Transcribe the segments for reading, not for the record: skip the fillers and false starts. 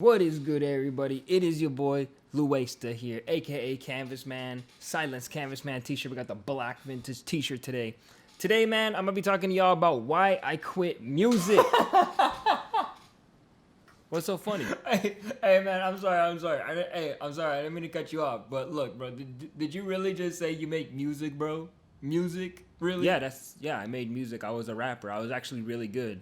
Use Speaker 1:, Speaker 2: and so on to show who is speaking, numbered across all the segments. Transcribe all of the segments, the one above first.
Speaker 1: What is good, everybody? It is your boy Louaista here, aka Canvas Man, Silence Canvas Man t-shirt. We got the black vintage t-shirt today. Today, man, I'm gonna be talking to y'all about why I quit music. What's so funny? Hey, man, I'm sorry. I'm sorry. I didn't mean to cut you off. But look, bro, did you really just say you make music, bro? Music? Really? Yeah, I made music. I was a rapper. I was actually really good,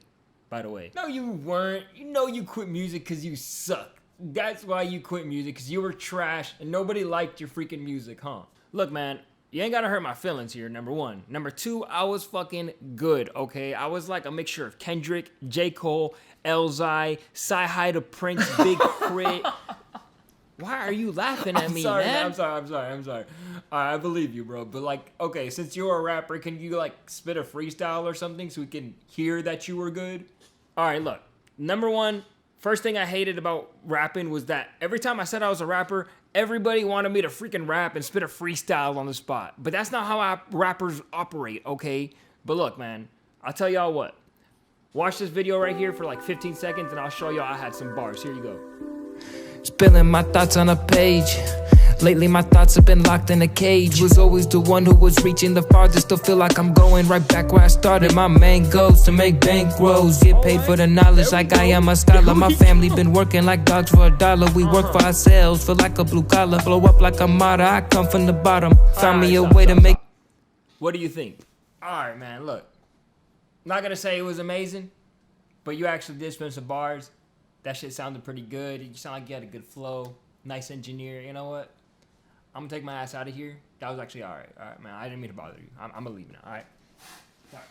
Speaker 1: by the way. No, you weren't. You know you quit music because you suck. That's why you quit music, because you were trash and nobody liked your freaking music, huh? Look, man, you ain't gotta hurt my feelings here, number one. Number two, I was fucking good, okay? I was like a mixture of Kendrick, J. Cole, Elzai, Sci-Hi the Prince, Big Crit. Why are you laughing at me, man? I'm sorry. I believe you, bro. But like, okay, since you're a rapper, can you like spit a freestyle or something so we can hear that you were good? All right, look. Number one, first thing I hated about rapping was that every time I said I was a rapper, everybody wanted me to freaking rap and spit a freestyle on the spot. But that's not how rappers operate, okay? But look, man, I'll tell y'all what. Watch this video right here for like 15 seconds and I'll show y'all I had some bars. Here you go.
Speaker 2: Spilling my thoughts on a page. Lately my thoughts have been locked in a cage. Was always the one who was reaching the farthest. Still feel like I'm going right back where I started. My main goal's to make bankrolls, get paid for the knowledge like I am a scholar. My family been working like dogs for $1. We work for ourselves, feel like a blue collar. Blow up like a martyr, I come from the bottom. Found me a way to make.
Speaker 1: What do you think? Alright, man, look. Not gonna say it was amazing, but you actually did spin some bars. That shit sounded pretty good. You sound like you had a good flow. Nice engineer. You know what? I'm gonna take my ass out of here. That was actually alright. Alright, man. I didn't mean to bother you. I'm gonna leave now. Alright? Alright.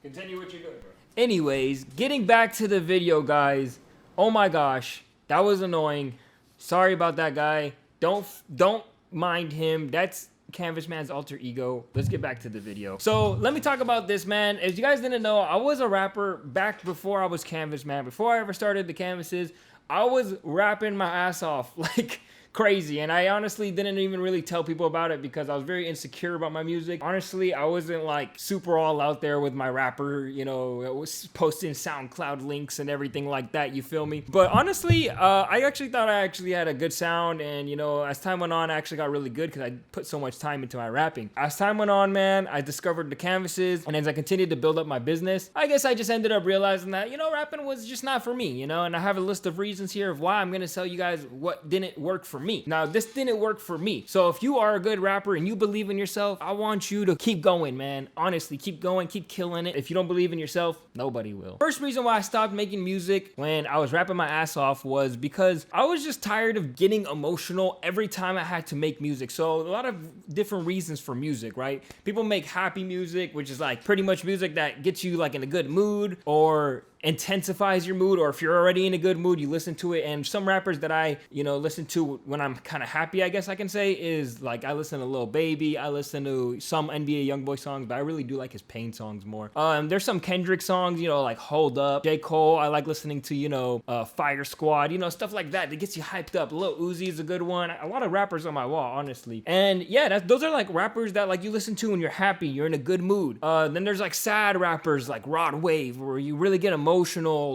Speaker 1: Continue what you're doing, bro. Anyways, getting back to the video, guys. Oh my gosh. That was annoying. Sorry about that guy. Don't mind him. That's Canvas Man's alter ego. Let's get back to the video. So let me talk about this, man. As you guys didn't know, I was a rapper back before I was Canvas Man. Before I ever started the Canvases, I was rapping my ass off like crazy, and I honestly didn't even really tell people about it because I was very insecure about my music. Honestly, I wasn't like super all out there with my rapper, you know, I was posting SoundCloud links and everything like that, you feel me? But honestly, I actually thought I actually had a good sound, and you know, as time went on, I actually got really good because I put so much time into my rapping. As time went on, man, I discovered the Canvases, and as I continued to build up my business, I guess I just ended up realizing that, you know, rapping was just not for me, you know, and I have a list of reasons here of why I'm gonna tell you guys what didn't work for me. Now, this didn't work for me. So if you are a good rapper and you believe in yourself, I want you to keep going, man. Honestly, keep going, keep killing it. If you don't believe in yourself, nobody will. First reason why I stopped making music when I was rapping my ass off was because I was just tired of getting emotional every time I had to make music. So a lot of different reasons for music, right? People make happy music, which is like pretty much music that gets you like in a good mood or intensifies your mood, or if you're already in a good mood, you listen to it. And some rappers that I, you know, listen to when I'm kind of happy, I guess I can say, is like I listen to Lil Baby, I listen to some NBA Youngboy songs, but I really do like his Pain songs more. There's some Kendrick songs, you know, like Hold Up, J. Cole, I like listening to, you know, Fire Squad, you know, stuff like that gets you hyped up. Lil Uzi is a good one. A lot of rappers on my wall, honestly. And yeah, those are like rappers that like you listen to when you're happy, you're in a good mood. Then there's like sad rappers like Rod Wave, where you really get emotional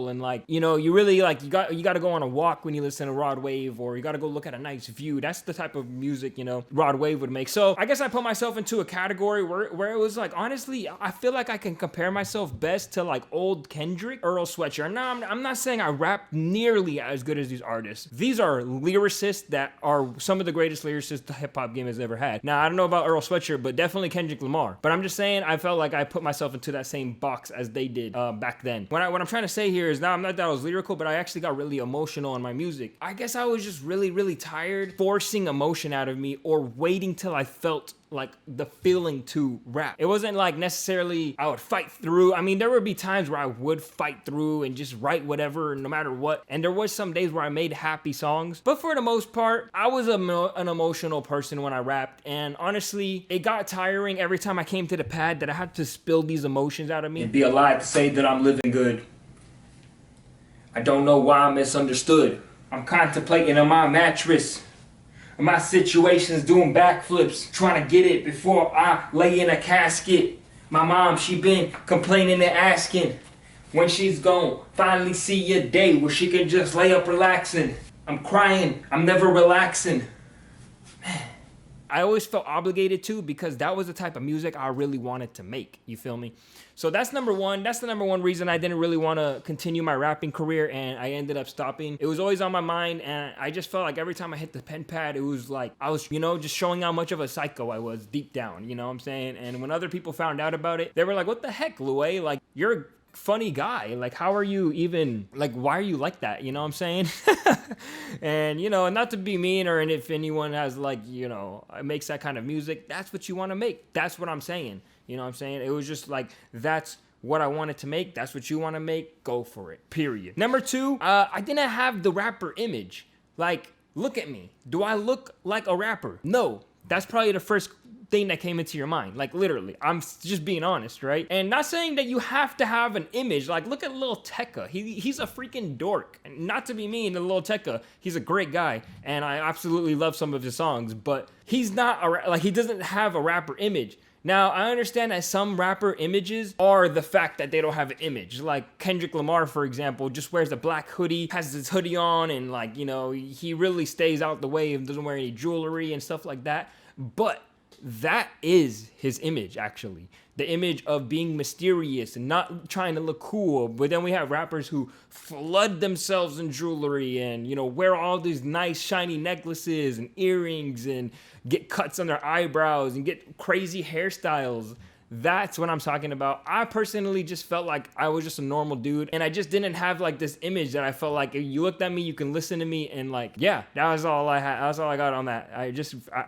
Speaker 1: and like, you know, you really like, you got to go on a walk when you listen to Rod Wave, or you got to go look at a nice view. That's the type of music, you know, Rod Wave would make. So I guess I put myself into a category where it was like, honestly, I feel like I can compare myself best to like old Kendrick, Earl Sweatshirt. Now, I'm not saying I rap nearly as good as these artists. These are lyricists that are some of the greatest lyricists the hip hop game has ever had. Now, I don't know about Earl Sweatshirt, but definitely Kendrick Lamar. But I'm just saying, I felt like I put myself into that same box as they did back then. What I'm trying to say here is, now I'm not that I was lyrical, but I actually got really emotional in my music. I guess I was just really tired forcing emotion out of me or waiting till I felt like the feeling to rap. It wasn't like necessarily I would fight through. I mean, there would be times where I would fight through and just write whatever no matter what. And there was some days where I made happy songs. But for the most part, I was an emotional person when I rapped. And honestly, it got tiring every time I came to the pad that I had to spill these emotions out of me and be alive to say that I'm living good. I don't know why I'm misunderstood. I'm contemplating on my mattress. My situation's doing backflips, trying to get it before I lay in a casket. My mom, she been complaining and asking, When she's gone, finally see a day where she can just lay up relaxing. I'm crying, I'm never relaxing. I always felt obligated to, because that was the type of music I really wanted to make. You feel me? So that's number one. That's the number one reason I didn't really want to continue my rapping career, and I ended up stopping. It was always on my mind, and I just felt like every time I hit the pen pad, it was like I was, just showing how much of a psycho I was deep down. You know what I'm saying? And when other people found out about it, they were like, "What the heck, Louay? Like, you're a funny guy. Like, how are you even, like, why are you like that?" You know what I'm saying? And, not to be mean, or if anyone has, like, makes that kind of music, that's what you want to make. That's what I'm saying. You know what I'm saying? It was just like, that's what I wanted to make. That's what you want to make. Go for it. Period. Number two, I didn't have the rapper image. Like, look at me. Do I look like a rapper? No. That's probably the first thing that came into your mind. Like, literally. I'm just being honest, right? And not saying that you have to have an image. Like, look at Lil Tecca. He's a freaking dork. And not to be mean to Lil Tecca, he's a great guy, and I absolutely love some of his songs, but he's not he doesn't have a rapper image. Now, I understand that some rapper images are the fact that they don't have an image. Like Kendrick Lamar, for example, just wears a black hoodie, has his hoodie on, and he really stays out the way and doesn't wear any jewelry and stuff like that. But that is his image, actually. The image of being mysterious and not trying to look cool. But then we have rappers who flood themselves in jewelry and, wear all these nice shiny necklaces and earrings and get cuts on their eyebrows and get crazy hairstyles. That's what I'm talking about. I personally just felt like I was just a normal dude, and I just didn't have like this image that I felt like if you looked at me, you can listen to me, and that was all I had. That's all I got on that.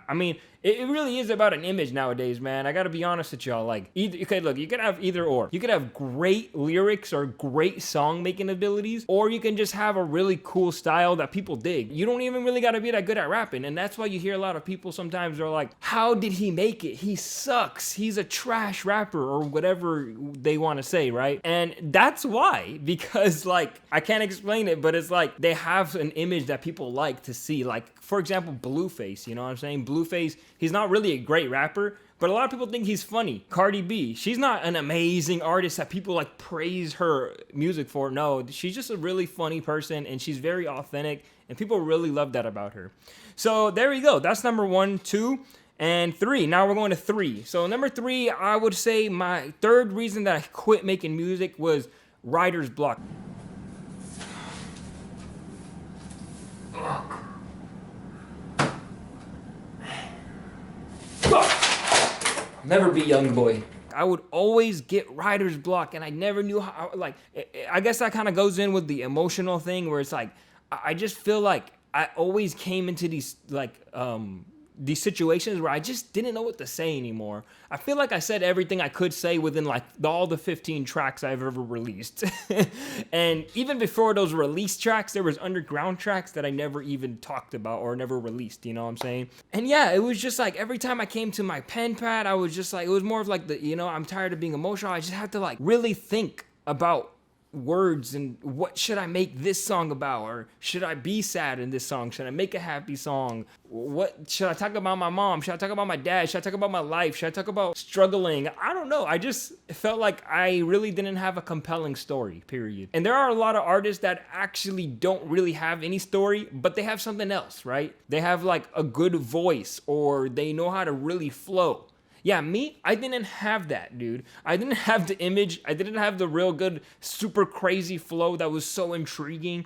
Speaker 1: I mean, it really is about an image nowadays, man. I gotta be honest with y'all. Like, you could have either or. You could have great lyrics or great song making abilities, or you can just have a really cool style that people dig. You don't even really gotta be that good at rapping, and that's why you hear a lot of people sometimes are like, "How did he make it? He sucks. He's a trash rapper," or whatever they want to say, right? And that's why, because I can't explain it, but it's like they have an image that people like to see. Like, for example, Blueface. You know what I'm saying? Blueface. He's not really a great rapper, but a lot of people think he's funny. Cardi B, she's not an amazing artist that people praise her music for. No, she's just a really funny person, and she's very authentic, and people really love that about her. So there we go. That's number 1, 2, and 3. Now we're going to 3. So number 3, I would say my third reason that I quit making music was writer's block. Never be young boy. I would always get writer's block, and I never knew how. I guess that kind of goes in with the emotional thing, where it's like I just feel like I always came into these situations where I just didn't know what to say anymore. I feel like I said everything I could say within all the 15 tracks I've ever released. And even before those released tracks, there was underground tracks that I never even talked about or never released, you know what I'm saying? And yeah, it was just every time I came to my pen pad, I was just it was more of I'm tired of being emotional. I just had to really think about words and what should I make this song about, or should I be sad in this song? Should I make a happy song? What should I talk about? My mom? Should I talk about my dad? Should I talk about my life? Should I talk about struggling? I don't know. I just felt like I really didn't have a compelling story, period. And there are a lot of artists that actually don't really have any story, but they have something else, right? They have a good voice, or they know how to really flow. Yeah, me, I didn't have that, dude. I didn't have the image. I didn't have the real good, super crazy flow that was so intriguing.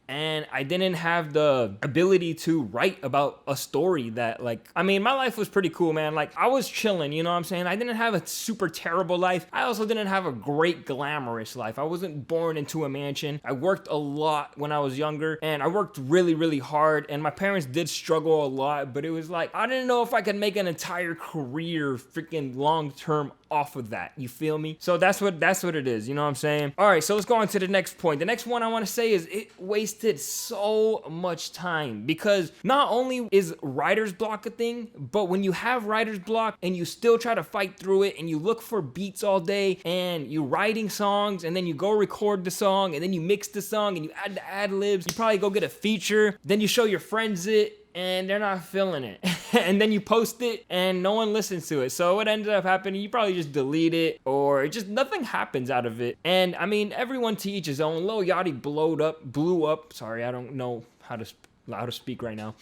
Speaker 1: And I didn't have the ability to write about a story that my life was pretty cool, man. I was chilling, you know what I'm saying? I didn't have a super terrible life. I also didn't have a great glamorous life. I wasn't born into a mansion. I worked a lot when I was younger, and I worked really, really hard, and my parents did struggle a lot, but it was I didn't know if I could make an entire career freaking long-term off of that. You feel me? So that's what it is, you know what I'm saying? All right, so let's go on to the next point. The next one I want to say is it wasted so much time, because not only is writer's block a thing, but when you have writer's block and you still try to fight through it and you look for beats all day and you're writing songs and then you go record the song and then you mix the song and you add the ad libs, you probably go get a feature, then you show your friends it, and they're not feeling it. And then you post it and no one listens to it. So what ended up happening, you probably just delete it, or it just nothing happens out of it. And I mean, everyone to each his own. Lil Yachty blew up. Sorry, I don't know how to speak right now.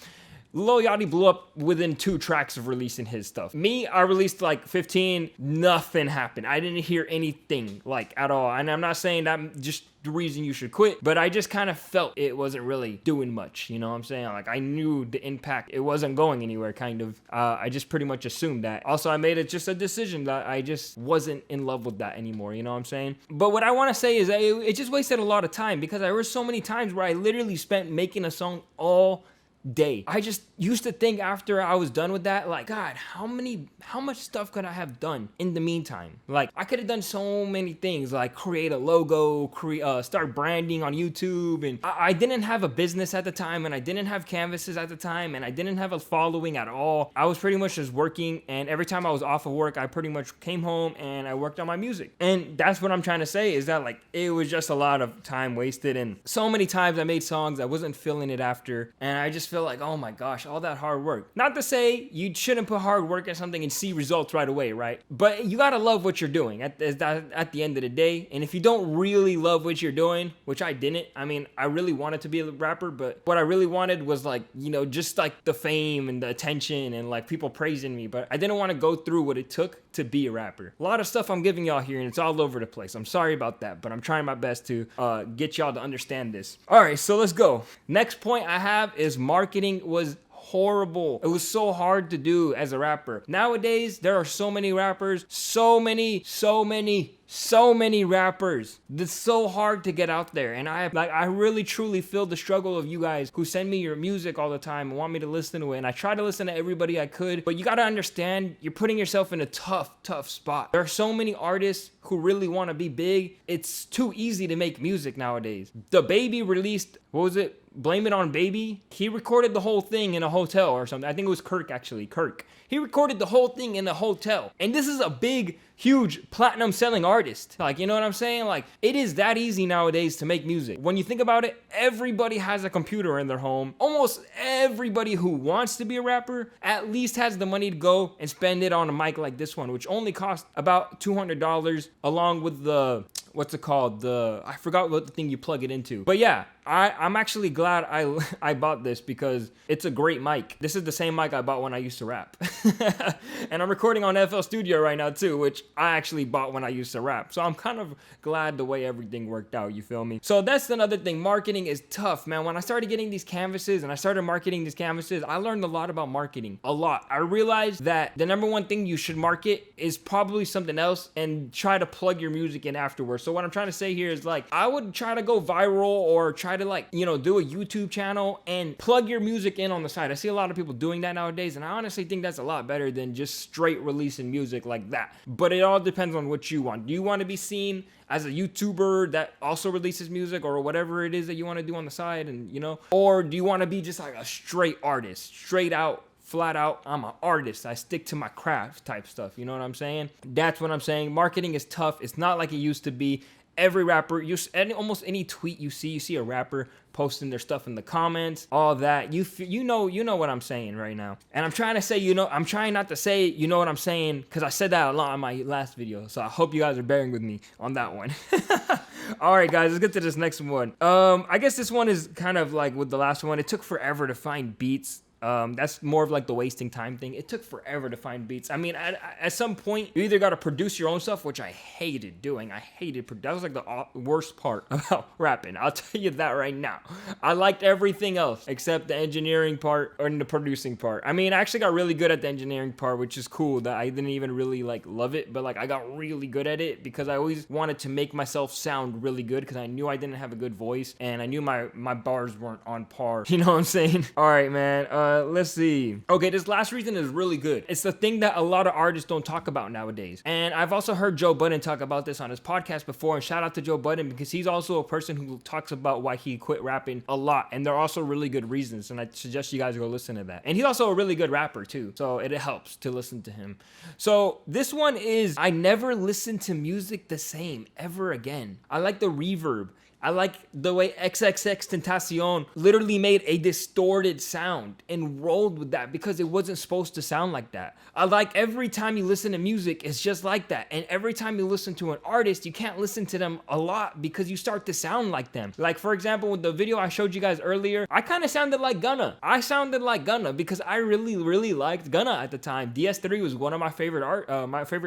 Speaker 1: Lil Yachty blew up within 2 tracks of releasing his stuff. Me, I released like 15, nothing happened. I didn't hear anything like at all. And I'm not saying that just the reason you should quit, but I just kind of felt it wasn't really doing much. You know what I'm saying? Like I knew the impact, it wasn't going anywhere kind of. I just pretty much assumed that. Also, I made it just a decision that I just wasn't in love with that anymore. You know what I'm saying? But what I want to say is that it just wasted a lot of time, because there were so many times where I literally spent making a song all day. I just used to think after I was done with that, like, God, how much stuff could I have done in the meantime? Like, I could have done so many things, like create a logo, start branding on YouTube, and I didn't have a business at the time, and I didn't have canvases at the time, and I didn't have a following at all. I was pretty much just working, and every time I was off of work, I pretty much came home and I worked on my music. And that's what I'm trying to say, is that like, it was just a lot of time wasted, and so many times I made songs, I wasn't feeling it after, and I just feel like, oh my gosh, all that hard work. Not to say you shouldn't put hard work at something and see results right away, right? But you gotta love what you're doing at the end of the day. And if you don't really love what you're doing, which I didn't, I mean, I really wanted to be a rapper, but what I really wanted was like, you know, just like the fame and the attention and like people praising me, but I didn't want to go through what it took to be a rapper. A lot of stuff I'm giving y'all here and it's all over the place. I'm sorry about that, but I'm trying my best to get y'all to understand this. All right, so let's go. Next point I have is marketing was horrible. It was so hard to do as a rapper. Nowadays, there are so many rappers, so many rappers. It's so hard to get out there. And I really truly feel the struggle of you guys who send me your music all the time and want me to listen to it. And I try to listen to everybody I could, but you gotta understand, you're putting yourself in a tough spot. There are so many artists who really want to be big. It's too easy to make music nowadays. The Baby released, what was it? Blame It on Baby. He recorded the whole thing in a hotel or something. I think it was Kirk, actually. Kirk. He recorded the whole thing in a hotel. And this is a big, huge platinum selling artist. Like, you know what I'm saying? Like, it is that easy nowadays to make music. When you think about it, everybody has a computer in their home. Almost everybody who wants to be a rapper at least has the money to go and spend it on a mic like this one, which only costs about $200, along with the, what's it called? I forgot what the thing you plug it into. But yeah, I'm actually glad I bought this, because it's a great mic. This is the same mic I bought when I used to rap. And I'm recording on FL Studio right now too, which I actually bought when I used to rap. So I'm kind of glad the way everything worked out, you feel me? So that's another thing. Marketing is tough, man. When I started getting these canvases and I started marketing these canvases, I learned a lot about marketing. A lot. I realized that the number one thing you should market is probably something else, and try to plug your music in afterwards. So what I'm trying to say here is, like, I would try to go viral, or try to, like, you know, do a YouTube channel and plug your music in on the side. I see a lot of people doing that nowadays, and I honestly think that's a lot better than just straight releasing music like that. But it all depends on what you want. Do you want to be seen as a YouTuber that also releases music, or whatever it is that you want to do on the side, and you know, or do you want to be just like a straight artist, straight out, flat out, I'm an artist, I stick to my craft type stuff? You know what I'm saying? That's what I'm saying. Marketing is tough. It's not like it used to be. Every rapper, almost any tweet you see a rapper posting their stuff in the comments, all that. You know what I'm saying right now. And I'm trying to say, I'm trying not to say, you know what I'm saying, because I said that a lot in my last video. So I hope you guys are bearing with me on that one. All right, guys, let's get to this next one. I guess this one is kind of like with the last one. It took forever to find beats. That's more of like the wasting time thing. It took forever to find beats. I mean, at some point, you either got to produce your own stuff, which I hated doing. That was like the worst part about rapping. I'll tell you that right now. I liked everything else except the engineering part and the producing part. I mean, I actually got really good at the engineering part, which is cool. That I didn't even really like love it, but like I got really good at it because I always wanted to make myself sound really good, because I knew I didn't have a good voice and I knew my bars weren't on par. You know what I'm saying? All right, man. Let's see. Okay, this last reason is really good. It's the thing that a lot of artists don't talk about nowadays. And I've also heard Joe Budden talk about this on his podcast before, and shout out to Joe Budden, because he's also a person who talks about why he quit rapping a lot. And there are also really good reasons, and I suggest you guys go listen to that. And he's also a really good rapper too, so it helps to listen to him. So this one is, I never listened to music the same ever again. I like the reverb. I like the way XXXTentacion literally made a distorted sound and rolled with that because it wasn't supposed to sound like that. I like every time you listen to music, it's just like that. And every time you listen to an artist, you can't listen to them a lot because you start to sound like them. Like, for example, with the video I showed you guys earlier, I kind of sounded like Gunna. I sounded like Gunna because I really liked Gunna at the time. DS3 was one of my favorite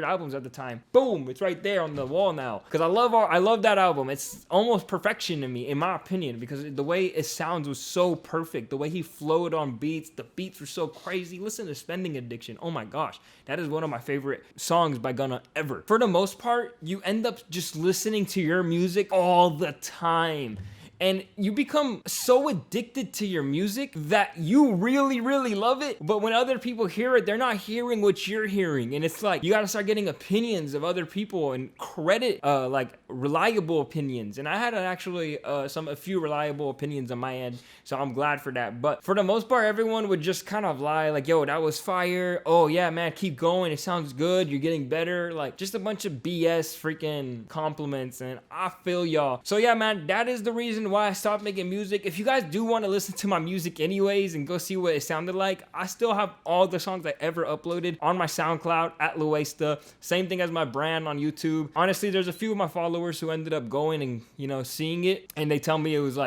Speaker 1: albums at the time. Boom, it's right there on the wall now. Because I love that album. It's almost perfection to me, in my opinion, because the way it sounds was so perfect. The way he flowed on beats, the beats were so crazy. Listen to Spending Addiction. Oh my gosh, that is one of my favorite songs by Gunna ever. For the most part, you end up just listening to your music all the time. And you become so addicted to your music that you really love it. But when other people hear it, they're not hearing what you're hearing. And it's like, you gotta start getting opinions of other people and credit, like reliable opinions. And I had actually a few reliable opinions on my end. So I'm glad for that. But for the most part, everyone would just kind of lie like, yo, that was fire. Oh yeah, man, keep going. It sounds good. You're getting better. Like just a bunch of BS freaking compliments. And I feel y'all. So yeah, man, that is the reason why I stopped making music. If you guys do want to listen to my music anyways and go see what it sounded like, I still have all the songs I ever uploaded on my SoundCloud at Louaista. Same thing as my brand on YouTube. Honestly, there's a few of my followers who ended up going and, you know, seeing it, and they tell me it was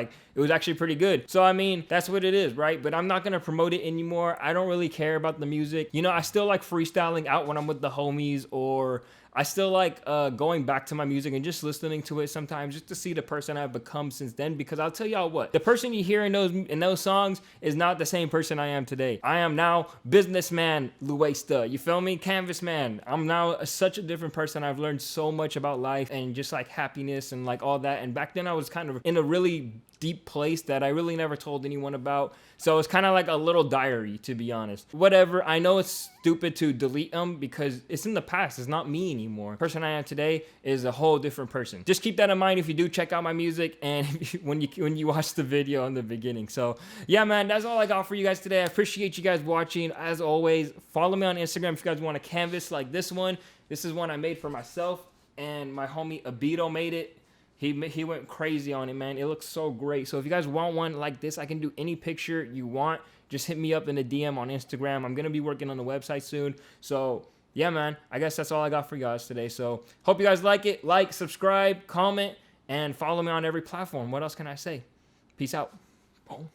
Speaker 1: actually pretty good. So I mean, that's what it is, right? But I'm not gonna promote it anymore. I don't really care about the music. You know, I still like freestyling out when I'm with the homies, or I still like going back to my music and just listening to it sometimes just to see the person I've become since then. Because I'll tell y'all what, the person you hear in those songs is not the same person I am today. I am now businessman Louaista. You feel me? Canvas man. I'm now such a different person. I've learned so much about life and just like happiness and like all that. And back then I was kind of in a really deep place that I really never told anyone about. So it's kind of like a little diary, to be honest. Whatever. I know it's stupid to delete them because it's in the past. It's not me anymore. The person I am today is a whole different person. Just keep that in mind if you do check out my music and when you watch the video in the beginning. So yeah, man, that's all I got for you guys today. I appreciate you guys watching. As always, follow me on Instagram if you guys want a canvas like this one. This is one I made for myself, and my homie Abito made it. He went crazy on it, man. It looks so great. So if you guys want one like this, I can do any picture you want. Just hit me up in the DM on Instagram. I'm going to be working on the website soon. So yeah, man, I guess that's all I got for you guys today. So hope you guys like it. Like, subscribe, comment, and follow me on every platform. What else can I say? Peace out. Boom.